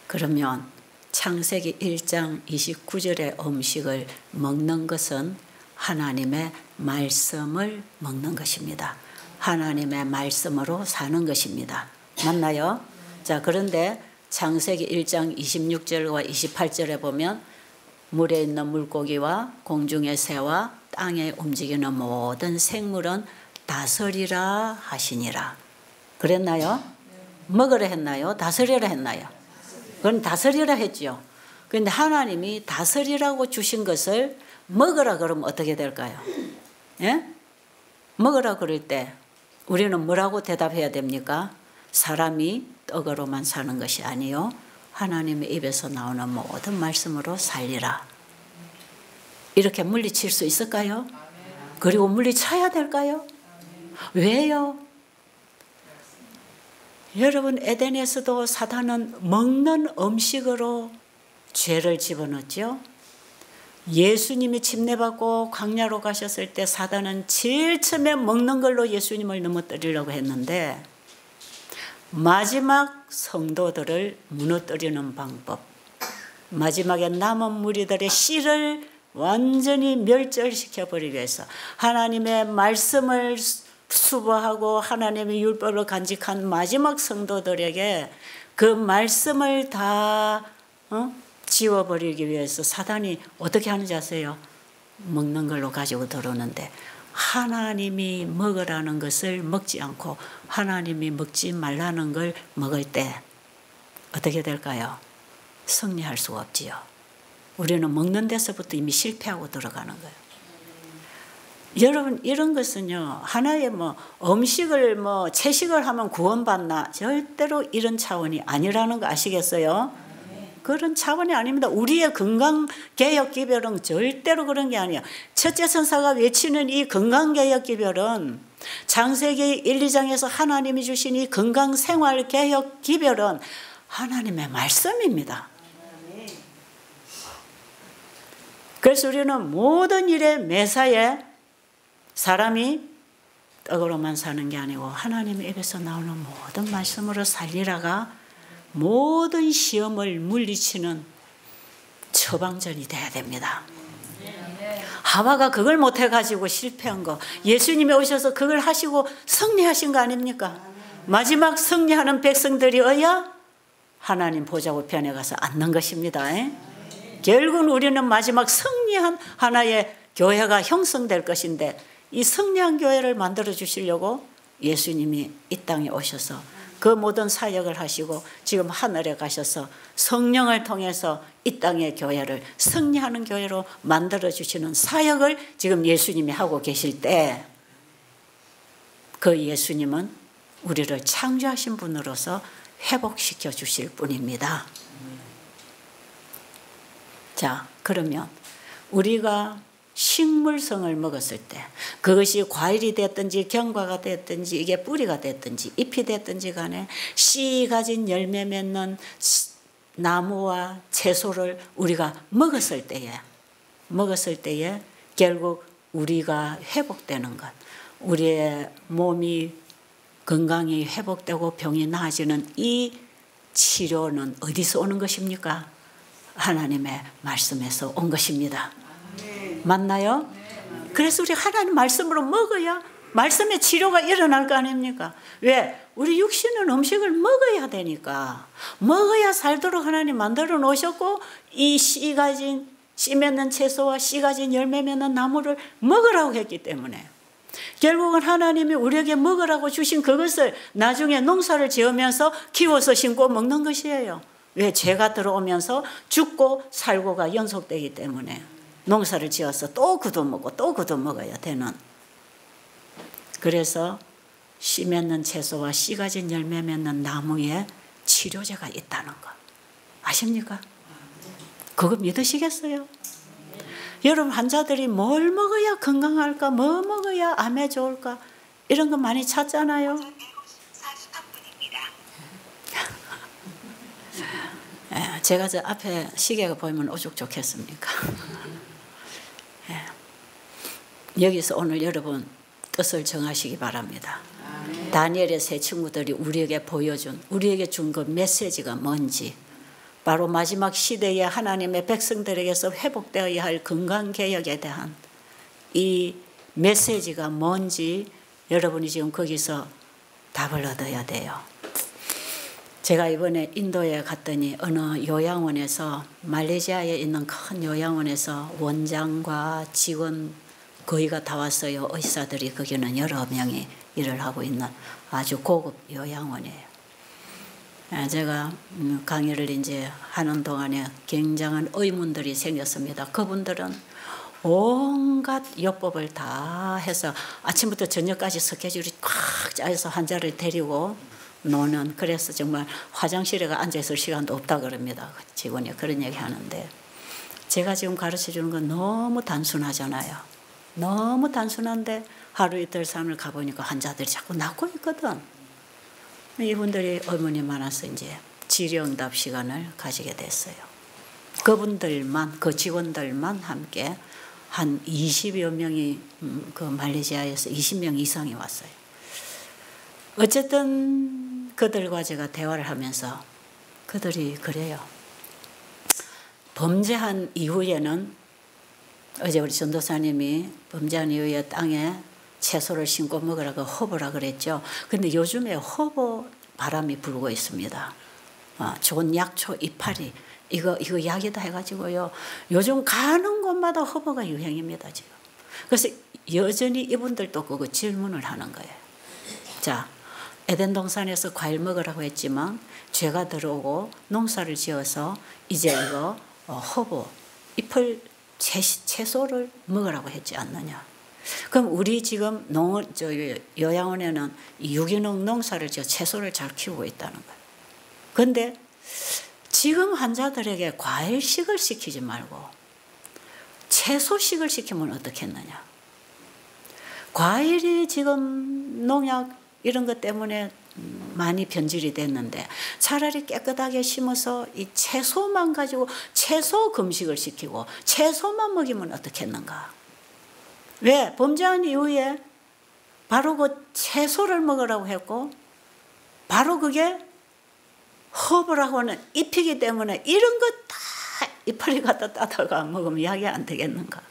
그러면 창세기 1장 29절의 음식을 먹는 것은 하나님의 말씀을 먹는 것입니다. 하나님의 말씀으로 사는 것입니다. 맞나요? 자, 그런데 창세기 1장 26절과 28절에 보면 물에 있는 물고기와 공중의 새와 땅에 움직이는 모든 생물은 다스리라 하시니라. 그랬나요? 먹으라 했나요? 다스리라 했나요? 그건 다스리라 했죠. 그런데 하나님이 다스리라고 주신 것을 먹으라 그러면 어떻게 될까요? 예? 먹으라 그럴 때 우리는 뭐라고 대답해야 됩니까? 사람이 떡으로만 사는 것이 아니요 하나님의 입에서 나오는 모든 말씀으로 살리라. 이렇게 물리칠 수 있을까요? 그리고 물리쳐야 될까요? 왜요? 여러분, 에덴에서도 사단은 먹는 음식으로 죄를 집어넣었죠. 예수님이 침례받고 광야로 가셨을 때 사단은 제일 처음에 먹는 걸로 예수님을 넘어뜨리려고 했는데, 마지막 성도들을 무너뜨리는 방법, 마지막에 남은 무리들의 씨를 완전히 멸절시켜 버리기 위해서 하나님의 말씀을 수보하고 하나님의 율법을 간직한 마지막 성도들에게 그 말씀을 다 지워버리기 위해서 사단이 어떻게 하는지 아세요? 먹는 걸로 가지고 들어오는데, 하나님이 먹으라는 것을 먹지 않고 하나님이 먹지 말라는 걸 먹을 때 어떻게 될까요? 승리할 수가 없지요. 우리는 먹는 데서부터 이미 실패하고 들어가는 거예요. 여러분, 이런 것은요, 하나의 음식을 채식을 하면 구원받나? 절대로 이런 차원이 아니라는 거 아시겠어요? 그런 차원이 아닙니다. 우리의 건강개혁 기별은 절대로 그런 게 아니에요. 첫째 선사가 외치는 이 건강개혁 기별은, 창세기 1, 2장에서 하나님이 주신 이 건강생활개혁 기별은 하나님의 말씀입니다. 그래서 우리는 모든 일에 매사에 사람이 떡으로만 사는 게 아니고 하나님의 입에서 나오는 모든 말씀으로 살리라가 모든 시험을 물리치는 처방전이 돼야 됩니다. 하와가 그걸 못해가지고 실패한 거, 예수님이 오셔서 그걸 하시고 승리하신 거 아닙니까? 마지막 승리하는 백성들이 어야 하나님 보좌 우편에 가서 앉는 것입니다. 결국은 우리는 마지막 승리한 하나의 교회가 형성될 것인데, 이 승리한 교회를 만들어 주시려고 예수님이 이 땅에 오셔서 그 모든 사역을 하시고 지금 하늘에 가셔서 성령을 통해서 이 땅의 교회를 승리하는 교회로 만들어 주시는 사역을 지금 예수님이 하고 계실 때, 그 예수님은 우리를 창조하신 분으로서 회복시켜 주실 분입니다. 자, 그러면 우리가 식물성을 먹었을 때, 그것이 과일이 됐든지 경과가 됐든지 이게 뿌리가 됐든지 잎이 됐든지 간에 씨 가진 열매 맺는 나무와 채소를 우리가 먹었을 때에 결국 우리가 회복되는 것, 우리의 몸이 건강이 회복되고 병이 나아지는 이 치료는 어디서 오는 것입니까? 하나님의 말씀에서 온 것입니다. 맞나요? 그래서 우리 하나님 말씀으로 먹어야 말씀의 치료가 일어날 거 아닙니까? 왜? 우리 육신은 음식을 먹어야 되니까. 먹어야 살도록 하나님 만들어 놓으셨고, 이 씨 맺는 채소와 씨 가진 열매 맺는 나무를 먹으라고 했기 때문에, 결국은 하나님이 우리에게 먹으라고 주신 그것을 나중에 농사를 지으면서 키워서 심고 먹는 것이에요. 왜? 죄가 들어오면서 죽고 살고가 연속되기 때문에 농사를 지어서 또 굳어먹고 또 굳어먹어야 되는. 그래서 씨 맺는 채소와 씨 가진 열매 맺는 나무에 치료제가 있다는 거 아십니까? 그거 믿으시겠어요? 여러분, 환자들이 뭘 먹어야 건강할까? 뭐 먹어야 암에 좋을까? 이런 거 많이 찾잖아요. 제가 저 앞에 시계가 보이면 오죽 좋겠습니까? 여기서 오늘 여러분 뜻을 정하시기 바랍니다. 다니엘의 세 친구들이 우리에게 보여준, 우리에게 준 그 메시지가 뭔지, 바로 마지막 시대에 하나님의 백성들에게서 회복되어야 할 건강개혁에 대한 이 메시지가 뭔지 여러분이 지금 거기서 답을 얻어야 돼요. 제가 이번에 인도에 갔더니 어느 요양원에서, 말레이시아에 있는 큰 요양원에서 원장과 직원 거의가 다 왔어요. 의사들이 거기는 여러 명이 일을 하고 있는 아주 고급 요양원이에요. 제가 강의를 이제 하는 동안에 굉장한 의문들이 생겼습니다. 그분들은 온갖 요법을 다 해서 아침부터 저녁까지 스케줄이 꽉 짜여서 환자를 데리고 노는, 그래서 정말 화장실에 앉아있을 시간도 없다 그럽니다. 직원이 그런 얘기 하는데, 제가 지금 가르쳐주는 건 너무 단순하잖아요. 너무 단순한데 하루 이틀 3일 가보니까 환자들이 자꾸 낫고 있거든. 이분들이 의문이 많아서 이제 질의응답 시간을 가지게 됐어요. 그분들만, 그 직원들만 함께 한 20여 명이 그 말레이시아에서 20명 이상이 왔어요. 어쨌든 그들과 제가 대화를 하면서 그들이 그래요. 범죄한 이후에는 어제 우리 전도사님이 범죄한 이후에 땅에 채소를 심고 먹으라고 허브라 그랬죠. 근데 요즘에 허브 바람이 불고 있습니다. 좋은 약초 이파리 이거 약이다 해가지고요. 요즘 가는 곳마다 허브가 유행입니다 지금. 그래서 여전히 이분들도 그거 질문을 하는 거예요. 자, 에덴 동산에서 과일 먹으라고 했지만 죄가 들어오고 농사를 지어서 이제 이거 허브 잎을 채소를 먹으라고 했지 않느냐. 그럼 우리 지금 요양원에는 유기농 농사를 지어 채소를 잘 키우고 있다는 거예요. 그런데 지금 환자들에게 과일식을 시키지 말고 채소식을 시키면 어떻겠느냐. 과일이 지금 농약 이런 것 때문에 많이 변질이 됐는데 차라리 깨끗하게 심어서 이 채소만 가지고 채소 금식을 시키고 채소만 먹이면 어떻겠는가. 왜? 범죄한 이후에 바로 그 채소를 먹으라고 했고 바로 그게 허브라고 하는 잎이기 때문에 이런 것 다 이파리 갖다 따다가 먹으면 약이 안 되겠는가.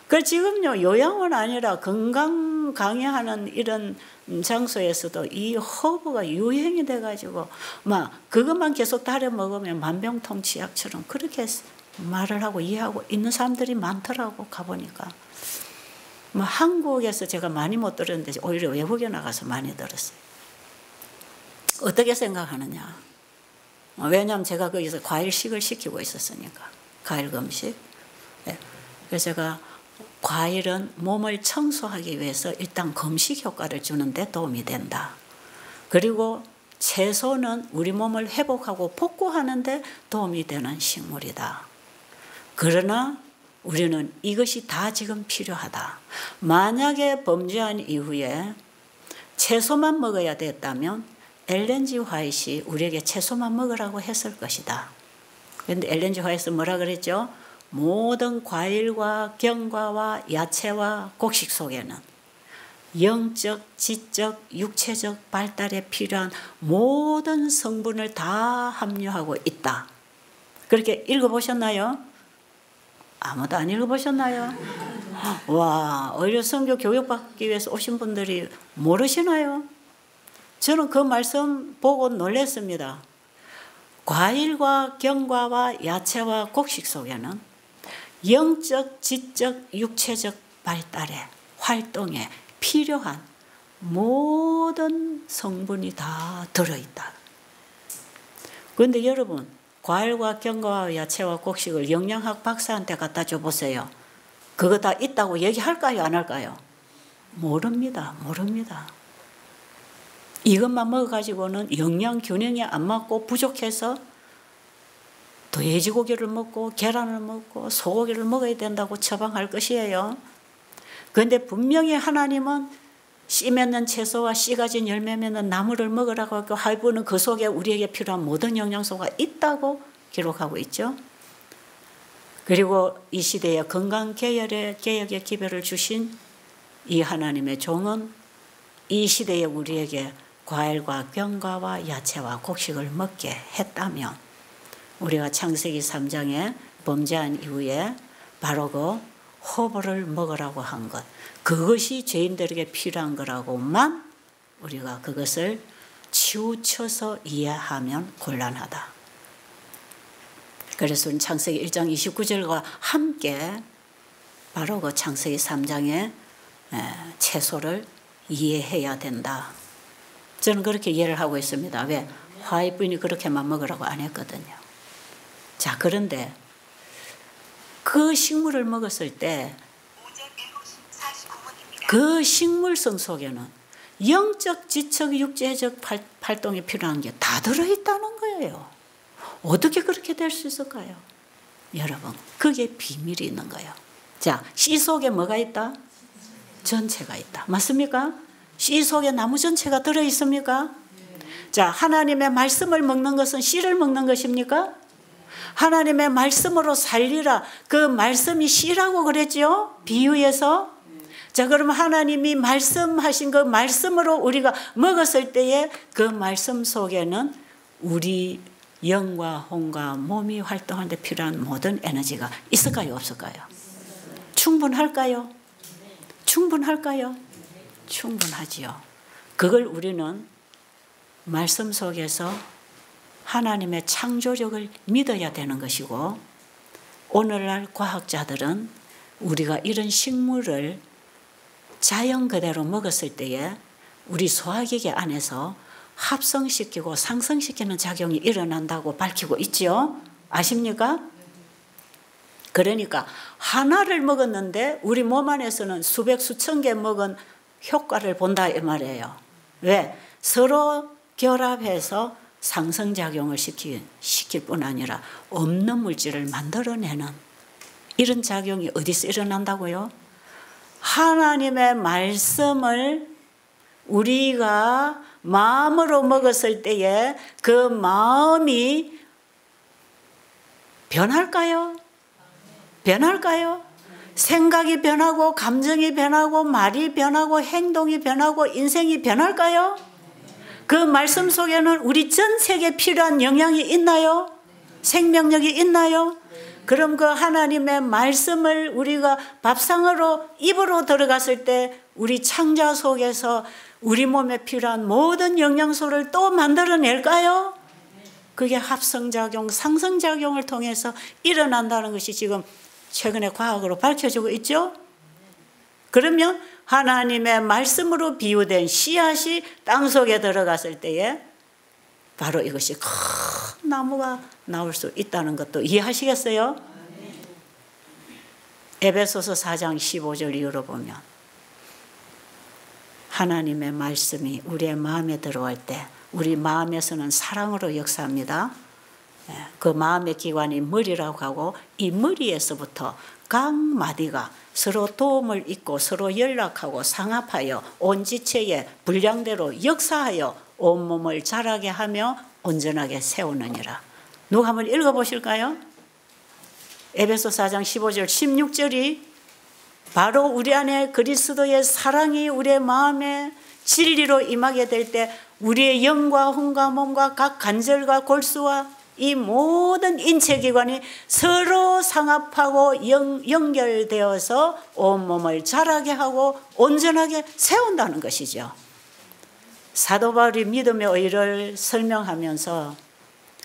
그래서 지금요 요양원 아니라 건강 강의하는 이런 장소에서도 이 허브가 유행이 돼가지고 막 그것만 계속 따려 먹으면 만병통치약처럼 그렇게 말을 하고 이해하고 있는 사람들이 많더라고. 가보니까 뭐 한국에서 제가 많이 못 들었는데 오히려 외국에 나가서 많이 들었어요. 어떻게 생각하느냐. 왜냐하면 제가 거기서 과일식을 시키고 있었으니까. 과일 금식. 그래서 제가 과일은 몸을 청소하기 위해서 일단 금식 효과를 주는 데 도움이 된다. 그리고 채소는 우리 몸을 회복하고 복구하는 데 도움이 되는 식물이다. 그러나 우리는 이것이 다 지금 필요하다. 만약에 범죄한 이후에 채소만 먹어야 됐다면 엘렌 G 화이트이 우리에게 채소만 먹으라고 했을 것이다. 그런데 엘렌 G 화이트는 뭐라 그랬죠? 모든 과일과 견과와 야채와 곡식 속에는 영적, 지적, 육체적 발달에 필요한 모든 성분을 다 함유하고 있다. 그렇게 읽어보셨나요? 아무도 안 읽어보셨나요? 와, 오히려 선교 교육받기 위해서 오신 분들이 모르시나요? 저는 그 말씀 보고 놀랐습니다. 과일과 견과와 야채와 곡식 속에는 영적, 지적, 육체적 발달에 활동에 필요한 모든 성분이 다 들어있다. 그런데 여러분 과일과 견과와 야채와 곡식을 영양학 박사한테 갖다 줘보세요. 그거 다 있다고 얘기할까요? 안 할까요? 모릅니다. 이것만 먹어가지고는 영양 균형이 안 맞고 부족해서 돼지고기를 먹고 계란을 먹고 소고기를 먹어야 된다고 처방할 것이에요. 그런데 분명히 하나님은 씨 맺는 채소와 씨 가진 열매 맺는 나무를 먹으라고 하고 하이브는 그 속에 우리에게 필요한 모든 영양소가 있다고 기록하고 있죠. 그리고 이 시대에 건강개혁의 기별을 주신 이 하나님의 종은 이 시대에 우리에게 과일과 견과와 야채와 곡식을 먹게 했다면 우리가 창세기 3장에 범죄한 이후에 바로 그 허브를 먹으라고 한 것, 그것이 죄인들에게 필요한 거라고만 우리가 그것을 치우쳐서 이해하면 곤란하다. 그래서 창세기 1장 29절과 함께 바로 그 창세기 3장의 채소를 이해해야 된다. 저는 그렇게 이해를 하고 있습니다. 왜? 화이트분이 그렇게만 먹으라고 안 했거든요. 자, 그런데 그 식물을 먹었을 때 그 식물성 속에는 영적, 지적, 육체적 활동이 필요한 게 다 들어있다는 거예요. 어떻게 그렇게 될 수 있을까요? 여러분, 그게 비밀이 있는 거예요. 자, 씨 속에 뭐가 있다? 전체가 있다. 맞습니까? 씨 속에 나무 전체가 들어있습니까? 자, 하나님의 말씀을 먹는 것은 씨를 먹는 것입니까? 하나님의 말씀으로 살리라. 그 말씀이 씨라고 그랬죠? 비유에서. 자, 그러면 하나님이 말씀하신 그 말씀으로 우리가 먹었을 때에 그 말씀 속에는 우리 영과 혼과 몸이 활동하는 데 필요한 모든 에너지가 있을까요? 없을까요? 충분할까요? 충분할까요? 충분하지요. 그걸 우리는 말씀 속에서 하나님의 창조력을 믿어야 되는 것이고, 오늘날 과학자들은 우리가 이런 식물을 자연 그대로 먹었을 때에 우리 소화기계 안에서 합성시키고 상승시키는 작용이 일어난다고 밝히고 있죠. 아십니까? 그러니까 하나를 먹었는데 우리 몸 안에서는 수백 수천 개 먹은 효과를 본다 이 말이에요. 왜? 서로 결합해서 상승작용을 시킬 뿐 아니라 없는 물질을 만들어내는 이런 작용이 어디서 일어난다고요? 하나님의 말씀을 우리가 마음으로 먹었을 때에 그 마음이 변할까요? 변할까요? 생각이 변하고 감정이 변하고 말이 변하고 행동이 변하고 인생이 변할까요? 그 말씀 속에는 우리 전 세계에 필요한 영향이 있나요? 생명력이 있나요? 그럼 그 하나님의 말씀을 우리가 밥상으로 입으로 들어갔을 때 우리 창자 속에서 우리 몸에 필요한 모든 영양소를 또 만들어낼까요? 그게 합성작용, 상승작용을 통해서 일어난다는 것이 지금 최근에 과학으로 밝혀지고 있죠. 그러면 하나님의 말씀으로 비유된 씨앗이 땅속에 들어갔을 때에 바로 이것이 큰 나무가 나올 수 있다는 것도 이해하시겠어요? 에베소서 4장 15절 이후로 보면 하나님의 말씀이 우리의 마음에 들어올 때 우리 마음에서는 사랑으로 역사합니다. 그 마음의 기관이 머리라고 하고 이 머리에서부터 각 마디가 서로 도움을 잇고 서로 연락하고 상합하여 온 지체의 분량대로 역사하여 온몸을 자라게 하며 온전하게 세우느니라. 누가 한번 읽어보실까요? 에베소 4장 15절 16절이 바로 우리 안에 그리스도의 사랑이 우리의 마음에 진리로 임하게 될 때 우리의 영과 혼과 몸과 각 관절과 골수와 이 모든 인체기관이 서로 상합하고 연결되어서 온몸을 자라게 하고 온전하게 세운다는 것이죠. 사도 바울이 믿음의 의를 설명하면서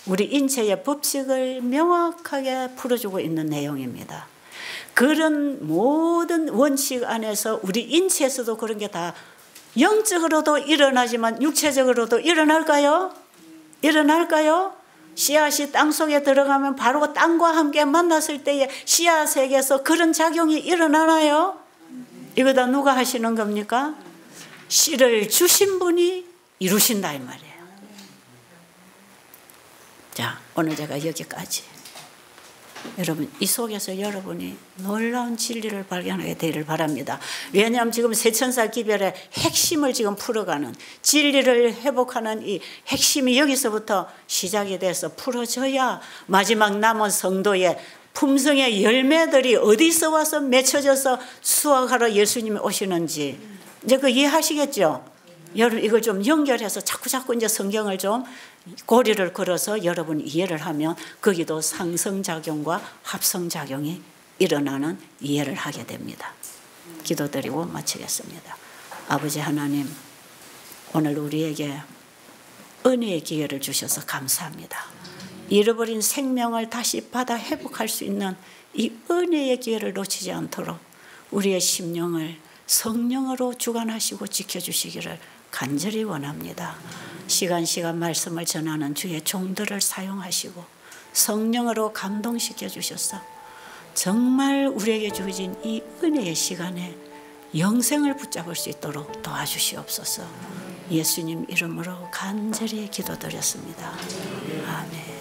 우리 인체의 법칙을 명확하게 풀어주고 있는 내용입니다. 그런 모든 원칙 안에서 우리 인체에서도 그런 게 다 영적으로도 일어나지만 육체적으로도 일어날까요? 일어날까요? 씨앗이 땅속에 들어가면 바로 땅과 함께 만났을 때에 씨앗에게서 그런 작용이 일어나나요? 이거 다 누가 하시는 겁니까? 씨를 주신 분이 이루신다 이 말이에요. 자, 오늘 제가 여기까지. 여러분, 이 속에서 여러분이 놀라운 진리를 발견하게 되기를 바랍니다. 왜냐하면 지금 새천사 기별의 핵심을 지금 풀어가는, 진리를 회복하는 이 핵심이 여기서부터 시작이 돼서 풀어져야 마지막 남은 성도의 품성의 열매들이 어디서 와서 맺혀져서 수확하러 예수님이 오시는지 이제 그 이해하시겠죠? 여러분, 이걸 좀 연결해서 자꾸 이제 성경을 좀 고리를 걸어서 여러분이 이해를 하면 거기도 상승작용과 합성작용이 일어나는 이해를 하게 됩니다. 기도드리고 마치겠습니다. 아버지 하나님, 오늘 우리에게 은혜의 기회를 주셔서 감사합니다. 잃어버린 생명을 다시 받아 회복할 수 있는 이 은혜의 기회를 놓치지 않도록 우리의 심령을 성령으로 주관하시고 지켜주시기를 간절히 원합니다. 시간 말씀을 전하는 주의 종들을 사용하시고 성령으로 감동시켜 주셔서 정말 우리에게 주어진 이 은혜의 시간에 영생을 붙잡을 수 있도록 도와주시옵소서. 예수님 이름으로 간절히 기도드렸습니다. 아멘.